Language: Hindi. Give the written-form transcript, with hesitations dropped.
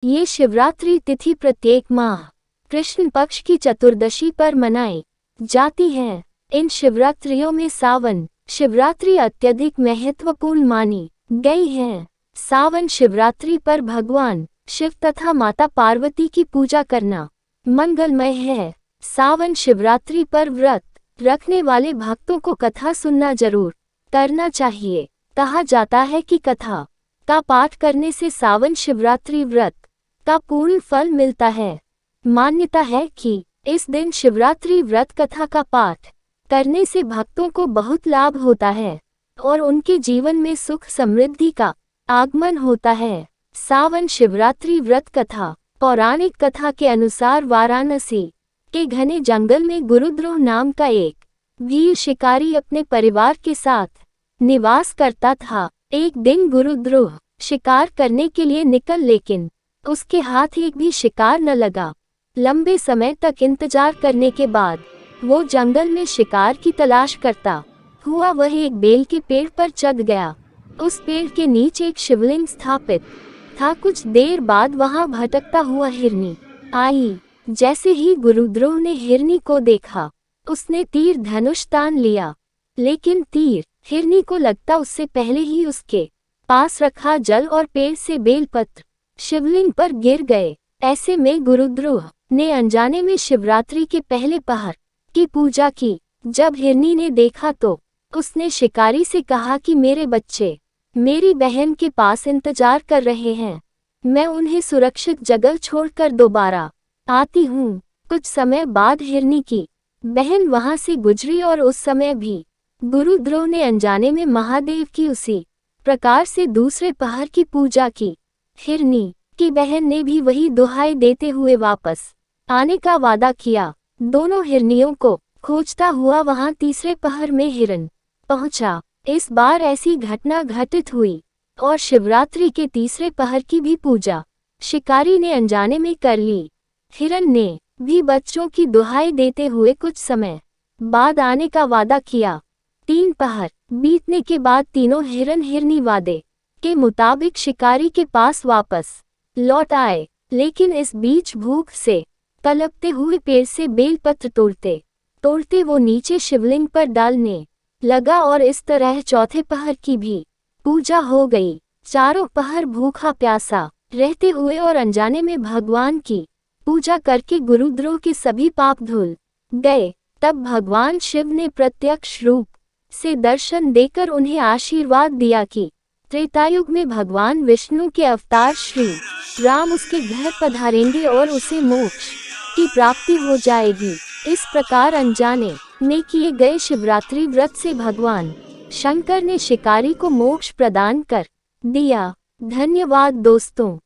ये शिवरात्रि तिथि प्रत्येक माह कृष्ण पक्ष की चतुर्दशी पर मनाई जाती है। इन शिवरात्रियों में सावन शिवरात्रि अत्यधिक महत्वपूर्ण मानी गई है। सावन शिवरात्रि पर भगवान शिव तथा माता पार्वती की पूजा करना मंगलमय है। सावन शिवरात्रि पर व्रत रखने वाले भक्तों को कथा सुनना जरूर करना चाहिए। कहा जाता है कि कथा का पाठ करने से सावन शिवरात्रि व्रत का पूर्ण फल मिलता है। मान्यता है कि इस दिन शिवरात्रि व्रत कथा का पाठ करने से भक्तों को बहुत लाभ होता है और उनके जीवन में सुख समृद्धि का आगमन होता है। सावन शिवरात्रि व्रत कथा। पौराणिक कथा के अनुसार वाराणसी के घने जंगल में गुरुद्रोह नाम का एक वीर शिकारी अपने परिवार के साथ निवास करता था। एक दिन गुरुद्रोह शिकार करने के लिए निकल, लेकिन उसके हाथ एक भी शिकार न लगा। लंबे समय तक इंतजार करने के बाद वो जंगल में शिकार की तलाश करता हुआ वह एक बेल के पेड़ पर चढ़ गया। उस पेड़ के नीचे एक शिवलिंग स्थापित था। कुछ देर बाद वहां भटकता हुआ हिरनी आई। जैसे ही गुरुद्रोह ने हिरनी को देखा, उसने तीर धनुष तान लिया, लेकिन तीर हिरनी को लगता उससे पहले ही उसके पास रखा जल और पेड़ से बेलपत्र शिवलिंग पर गिर गए। ऐसे में गुरुद्रोह ने अनजाने में शिवरात्रि के पहले पहर की पूजा की। जब हिरनी ने देखा तो उसने शिकारी से कहा कि मेरे बच्चे मेरी बहन के पास इंतजार कर रहे हैं, मैं उन्हें सुरक्षित जगह छोड़कर दोबारा आती हूँ। कुछ समय बाद हिरनी की बहन वहां से गुजरी और उस समय भी गुरुद्रोह ने अनजाने में महादेव की उसी प्रकार से दूसरे पहर की पूजा की। हिरनी की बहन ने भी वही दुहाई देते हुए वापस आने का वादा किया। दोनों हिरनियों को खोजता हुआ वहां तीसरे पहर में हिरन पहुंचा। इस बार ऐसी घटना घटित हुई और शिवरात्रि के तीसरे पहर की भी पूजा शिकारी ने अनजाने में कर ली। हिरन ने भी बच्चों की दुहाई देते हुए कुछ समय बाद आने का वादा किया। 3 पहर बीतने के बाद तीनों हिरन हिरनी वादे के मुताबिक शिकारी के पास वापस लौट आए, लेकिन इस बीच भूख से तड़पते हुए पेड़ से बेलपत्र तोड़ते तोड़ते वो नीचे शिवलिंग पर डालने लगा और इस तरह चौथे पहर की भी पूजा हो गई। चारों पहर भूखा प्यासा रहते हुए और अनजाने में भगवान की पूजा करके गुरुद्रोह के सभी पाप धुल गए। तब भगवान शिव ने प्रत्यक्ष रूप से दर्शन देकर उन्हें आशीर्वाद दिया कि त्रेतायुग में भगवान विष्णु के अवतार श्री राम उसके घर पधारेंगे और उसे मोक्ष की प्राप्ति हो जाएगी। इस प्रकार अनजाने में किए गए शिवरात्रि व्रत से भगवान शंकर ने शिकारी को मोक्ष प्रदान कर दिया। धन्यवाद दोस्तों।